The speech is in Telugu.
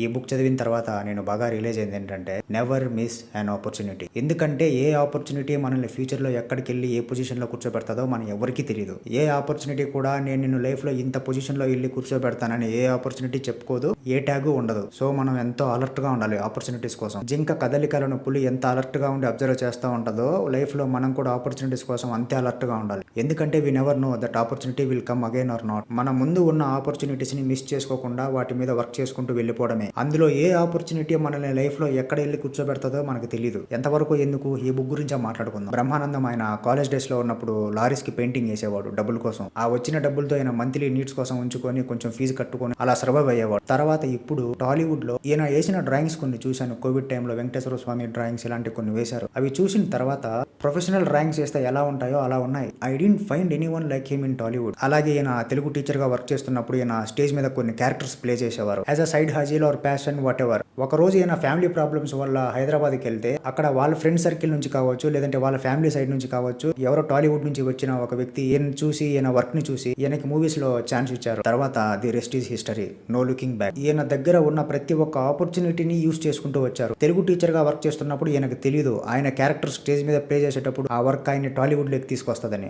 ఈ బుక్ చదివిన తర్వాత నేను బాగా రియలైజ్ అయింది ఏంటంటే నెవర్ మిస్ అన్ ఆపర్చునిటీ. ఎందుకంటే ఏ ఆపర్చునిటీ మనల్ని ఫ్యూచర్లో ఎక్కడికి వెళ్ళి ఏ పొజిషన్లో కూర్చోబెడతాదో మనం ఎవరికి తెలియదు. ఏ ఆపర్చునిటీ కూడా నేను నిన్ను లైఫ్లో ఇంత పొజిషన్లో వెళ్ళి కూర్చోబెడతానని ఏ ఆపర్చునిటీ చెప్పుకోదు, ఏ ట్యాగు ఉండదు. సో మనం ఎంతో అలర్ట్గా ఉండాలి ఆపర్చునిటీస్ కోసం. జింక కదలికలను పులి ఎంత అలర్ట్గా ఉండి అబ్జర్వ్ చేస్తూ ఉంటుందో లైఫ్లో మనం కూడా ఆపర్చునిటీస్ కోసం అంతే అలర్ట్గా ఉండాలి. ఎందుకంటే we never know that opportunity will come again or not. మన ముందు ఉన్న ఆపర్చునిటీస్ని మిస్ చేసుకోకుండా వాటి మీద వర్క్ చేసుకుంటూ వెళ్ళిపోవడమే. అందులో ఏ ఆపర్చునిటీ మనల్ని లైఫ్ లో ఎక్కడ వెళ్ళి కూర్చోబెడతాదో మనకు తెలియదు. ఎంతవరకు ఎందుకు ఈ బుక్ గురించి మాట్లాడుకుందాం. బ్రహ్మానందం ఆయన కాలేజ్ డేస్ లో ఉన్నప్పుడు లారీస్ కి పెయింటింగ్ వేసేవాడు డబ్బుల కోసం. ఆ వచ్చిన డబ్బులతో ఆయన మంత్లీ నీడ్స్ కోసం ఉంచుకొని కొంచెం ఫీజు కట్టుకొని అలా సర్వైవ్ అయ్యేవాడు. తర్వాత ఇప్పుడు టాలీవుడ్ లో ఈయన వేసిన డ్రాయింగ్స్ కొన్ని చూశాను. కోవిడ్ టైంలో వెంకటేశ్వర స్వామి డ్రాయింగ్స్ ఇలాంటి కొన్ని వేశారు. అవి చూసిన తర్వాత ప్రొఫెషనల్ డ్రాయింగ్స్ వేస్తే ఎలా ఉంటాయో అలా ఉన్నాయి. I didn't find any one like him in Tollywood. అలాగే ఈయన తెలుగు టీచర్ గా వర్క్ చేస్తున్నప్పుడు ఈయన స్టేజ్ మీద కొన్ని క్యారెక్టర్స్ ప్లే చేసేవారు as a side hustle or passion what ever రోజు ఈయన ఫ్యామిలీ ప్రాబ్లమ్స్ వల్ల హైదరాబాద్కి వెళ్తే అక్కడ వాళ్ళ ఫ్రెండ్ సర్కిల్ నుంచి కావచ్చు, లేదంటే వాళ్ళ ఫ్యామిలీ సైడ్ నుంచి కావచ్చు, ఎవరో టాలీవుడ్ నుంచి వచ్చిన ఒక వ్యక్తి ఈయన చూసి ఈయన వర్క్ ని చూసి ఈయనకి మూవీస్ లో ఛాన్స్ ఇచ్చారు. తర్వాత the rest is history, no looking back. ఈయన దగ్గర ఉన్న ప్రతి ఒక్క ఆపర్చునిటీని యూస్ చేసుకుంటూ వచ్చారు. తెలుగు టీచర్ గా వర్క్ చేస్తున్నప్పుడు ఈయనకు తెలియదు ఆయన క్యారెక్టర్ స్టేజ్ మీద ప్లే చేసేటప్పుడు ఆ వర్క్ ఆయన టాలీవుడ్ లోకి తీసుకొస్తుందని.